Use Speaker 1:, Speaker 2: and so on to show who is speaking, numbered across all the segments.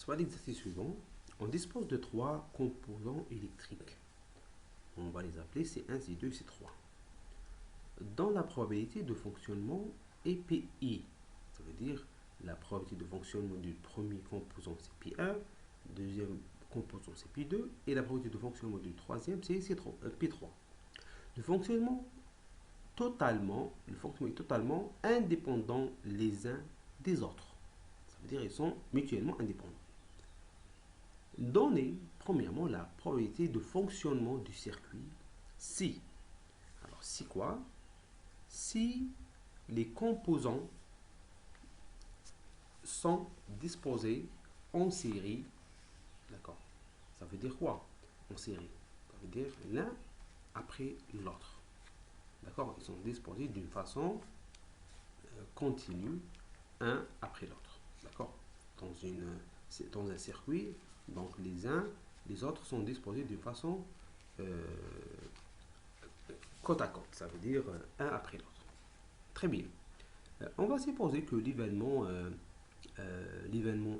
Speaker 1: Soit l'exercice suivant, on dispose de trois composants électriques. On va les appeler C1, C2, C3. Dans la probabilité de fonctionnement EPI, ça veut dire la probabilité de fonctionnement du premier composant c'est P1, deuxième composant c'est P2 et la probabilité de fonctionnement du troisième c'est P3. Le fonctionnement est totalement indépendant les uns des autres. Ça veut dire qu'ils sont mutuellement indépendants. Donnez premièrement la probabilité de fonctionnement du circuit si. Alors si quoi? Si les composants sont disposés en série, d'accord? Ça veut dire quoi? En série. Ça veut dire l'un après l'autre. D'accord? Ils sont disposés d'une façon continue, un après l'autre. D'accord? Dans un circuit, donc les uns, les autres sont disposés d'une façon côte à côte. Ça veut dire un après l'autre. Très bien. On va supposer que l'événement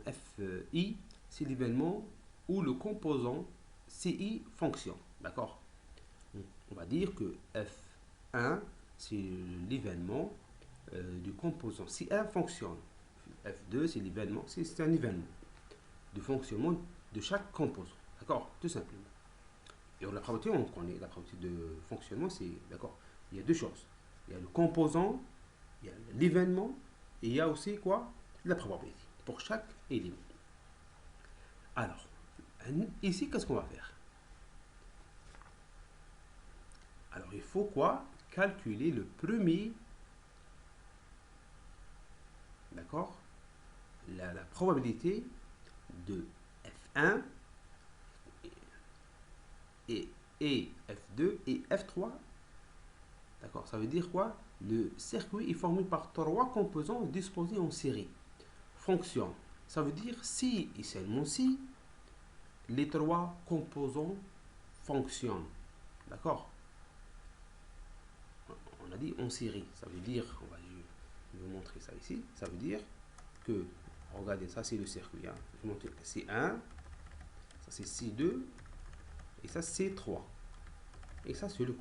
Speaker 1: FI, c'est l'événement où le composant CI fonctionne. D'accord? On va dire que F1, c'est l'événement du composant CI fonctionne. F2, c'est l'événement, c'est un événement de fonctionnement de chaque composant. D'accord? Tout simplement. Et la probabilité, on connaît la probabilité de fonctionnement, c'est, d'accord? Il y a deux choses. Il y a le composant, il y a l'événement, et il y a aussi quoi? La probabilité pour chaque élément. Alors, ici, qu'est-ce qu'on va faire? Alors, il faut quoi? Calculer le premier, d'accord? La probabilité de F1 et F2 et F3. D'accord? Ça veut dire quoi? Le circuit est formé par trois composants disposés en série. Fonctionne. Ça veut dire si et seulement si les trois composants fonctionnent. D'accord? On a dit en série. Ça veut dire, je vais vous montrer ça ici. Ça veut dire que, regardez, ça c'est le circuit. Hein. Je vais montrer C1, ça c'est C2 et ça c'est C3. Et ça c'est le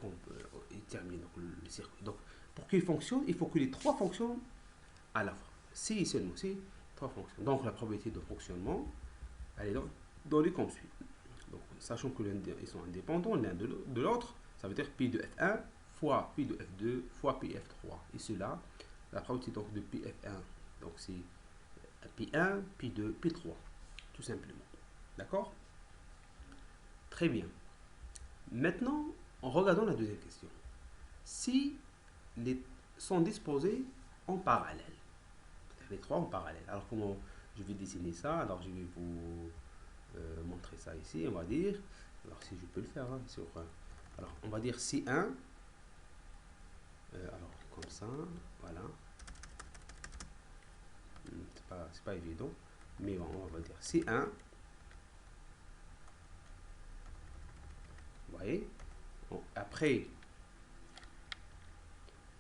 Speaker 1: termine le circuit. Donc, pour qu'il fonctionne, il faut que les trois fonctionnent à la fois. Si et seulement si, trois fonctions. Donc, la probabilité de fonctionnement, elle est donnée comme suit. Donc, sachant que ils sont indépendants l'un de l'autre, ça veut dire P de F1 fois P de F2 fois P F3. Et cela, la probabilité donc de P F1, donc c'est P1, P2, P3, tout simplement. D'accord? Très bien. Maintenant, en regardant la deuxième question. Si les sont disposés en parallèle, les trois en parallèle. Alors, comment je vais dessiner ça? Alors, je vais vous montrer ça ici, on va dire. Alors, si je peux le faire, hein, sur, alors, on va dire C1. Alors, comme ça, voilà. C'est pas évident, mais bon, on va dire C1. Vous voyez? Bon, après,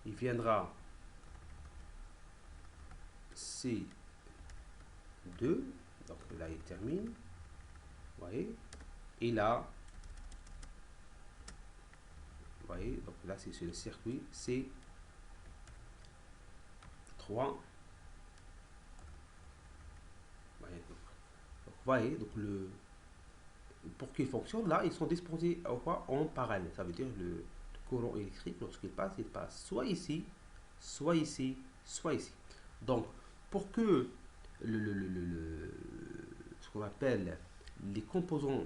Speaker 1: il viendra C2. Donc là, il termine. Vous voyez? Et là, vous voyez, donc là, c'est sur le circuit C3. Vous voyez, donc pour qu'il fonctionne, là, ils sont disposés en parallèle. Ça veut dire le courant électrique, lorsqu'il passe soit ici, soit ici, soit ici. Donc, pour que ce qu'on appelle les composants,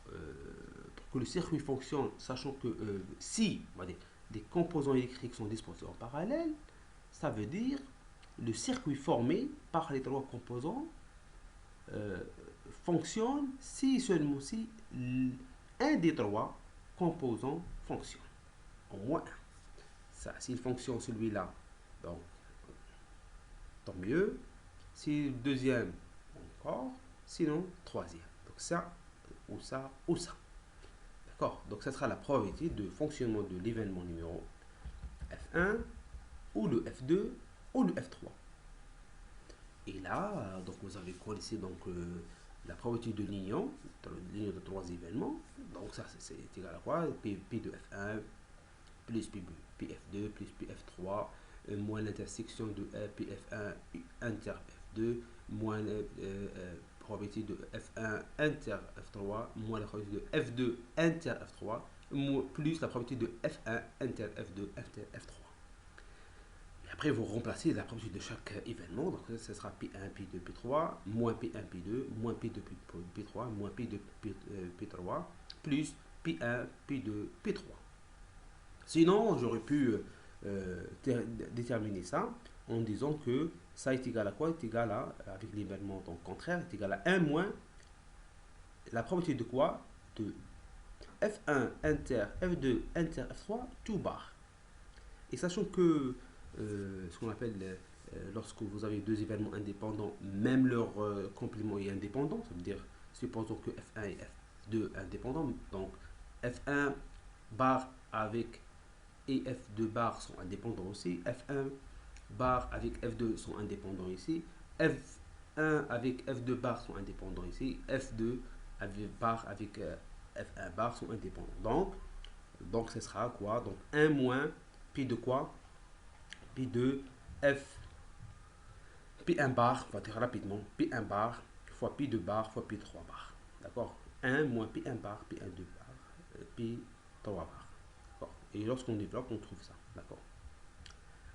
Speaker 1: pour que le circuit fonctionne, sachant que si on va dire, des composants électriques sont disposés en parallèle, ça veut dire le circuit formé par les trois composants fonctionne si seulement si un des trois composants fonctionne. Au moins un. Ça, s'il fonctionne celui-là, donc tant mieux. Si le deuxième, encore. Sinon, troisième. Donc ça, ou ça, ou ça. D'accord? Donc ça sera la probabilité de fonctionnement de l'événement numéro F1, ou le F2, ou le F3. Et là, donc vous avez quoi ici? Donc la probabilité de l'union de trois événements. Donc ça c'est égal à quoi? P de F1 plus PF2 plus PF3 moins l'intersection de PF1 inter F2 moins probabilité de F1 inter F3 moins la probabilité de F2 inter F3 plus la probabilité de F1 inter F2 inter F3. Et après, vous remplacez la probabilité de chaque événement. Donc, ce sera P1, P2, P3, moins P1, P2, moins P2, P3, moins P2, P3, plus P1, P2, P3. Sinon, j'aurais pu déterminer ça en disant que ça est égal à quoi? Est égal à, avec l'événement contraire, est égal à 1 moins la probabilité de quoi? De F1 inter F2 inter F3 tout bar. Et sachant que ce qu'on appelle lorsque vous avez deux événements indépendants, même leur complément est indépendant, ça veut dire supposons que F1 et F2 indépendants, donc F1 bar avec et F2 bar sont indépendants aussi, F1 bar avec F2 sont indépendants ici, F1 avec F2 bar sont indépendants ici, F2 bar avec F1 bar sont indépendants. Donc ce sera quoi? Donc 1 moins P de quoi? P2 F P1 bar, on va dire rapidement, P1 bar fois P2 bar fois P3 bar. D'accord? 1 moins P1 bar, P1 2 bar, P3 bar. D'accord? Et lorsqu'on développe, on trouve ça. D'accord?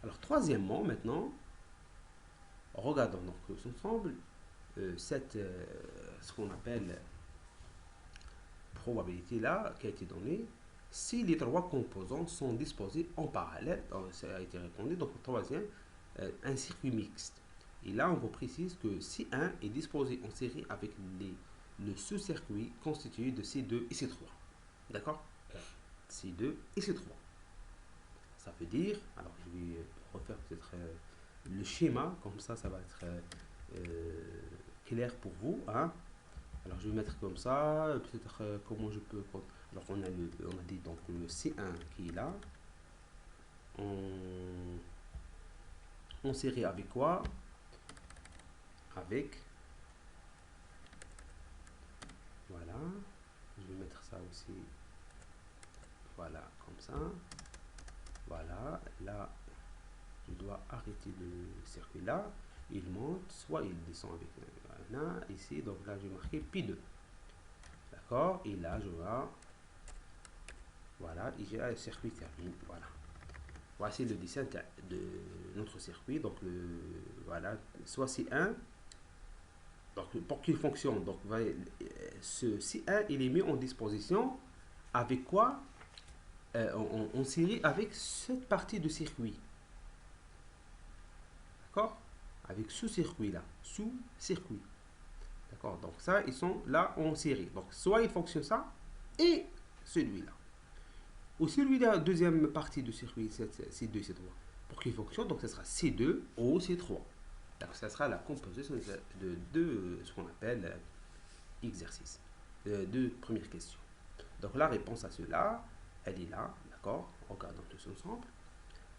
Speaker 1: Alors, troisièmement, maintenant, regardons donc ensemble ce qu'on appelle probabilité là qui a été donnée. Si les trois composants sont disposés en parallèle, ça a été répondu, donc le troisième, un circuit mixte. Et là, on vous précise que si 1 est disposé en série avec le sous-circuit constitué de C2 et C3. D'accord? C2 et C3. Ça veut dire, alors je vais refaire peut-être le schéma, comme ça va être clair pour vous. Hein? Alors je vais mettre comme ça, peut-être comment je peux... Alors on a dit donc le C1 qui est là, en série avec quoi? Avec, voilà, je vais mettre ça aussi, voilà, comme ça, voilà, là, je dois arrêter le circuit là, il monte, soit il descend avec un ici, donc là je vais marquer P2, d'accord, et là je vais, voilà, et j'ai un circuit terminé, voilà. Voici le dessin de notre circuit, donc voilà, soit C1, donc pour qu'il fonctionne, donc ce C1 il est mis en disposition avec quoi? En série avec cette partie de circuit. D'accord? Avec ce circuit-là. Sous-circuit. D'accord? Donc ça, ils sont là en série. Donc soit il fonctionne ça et celui-là. Ou celui-là, deuxième partie du circuit, C2, C3. Pour qu'il fonctionne, donc ce sera C2 ou C3. Donc ça sera la composition de deux, ce qu'on appelle exercice. Deux premières questions. Donc la réponse à cela, elle est là, d'accord? Regardons tous ensemble.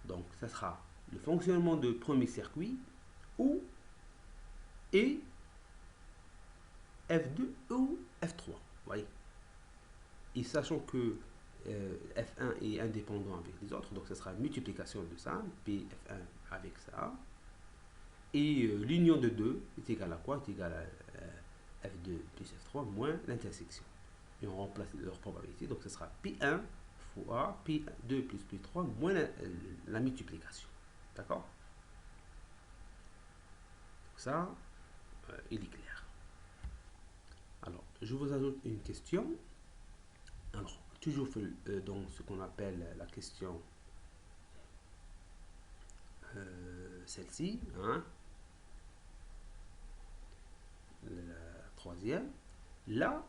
Speaker 1: Donc ça sera le fonctionnement de premier circuit ou et F2 ou F3. Vous voyez? Et sachant que F1 est indépendant avec les autres, donc ça sera multiplication de ça, PF1 avec ça. Et l'union de deux est égale à quoi? Est égale à F2 plus F3 moins l'intersection. Et on remplace leur probabilité, donc ce sera P1 fois P2 plus P3 moins la multiplication. D'accord? Ça, il est clair. Alors, je vous ajoute une question. Alors, toujours dans ce qu'on appelle la question, celle-ci, hein, la troisième. Là,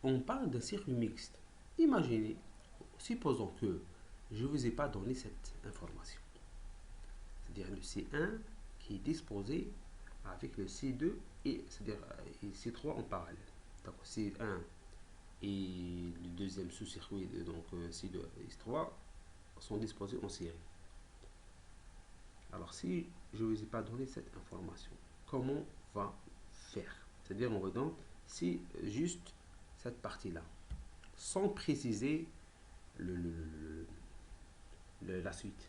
Speaker 1: on parle d'un circuit mixte. Imaginez, supposons que je ne vous ai pas donné cette information. C'est-à-dire le C1 qui est disposé avec le C2 et c'est-à-dire C3 en parallèle. Donc C1 et le deuxième sous-circuit, donc C2 et C3, sont disposés en série. Alors si je ne vous ai pas donné cette information, comment on va faire? C'est-à-dire on redonne c'est juste cette partie-là, sans préciser la suite.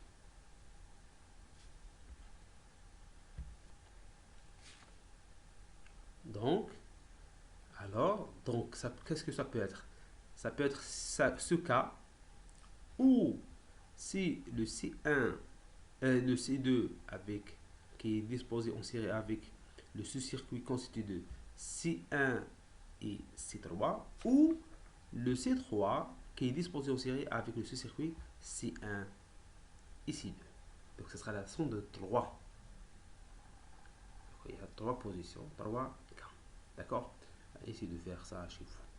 Speaker 1: Donc, qu'est-ce que ça peut être? Ça peut être ce cas où si le C1, le C2 qui est disposé en série avec le sous-circuit constitué de C1 et C3, ou le C3 qui est disposé en série avec le sous-circuit C1 et C2. Donc ce sera la somme de 3. Il y a 3 positions, 3 cas. D'accord? Essayez de faire ça chez vous.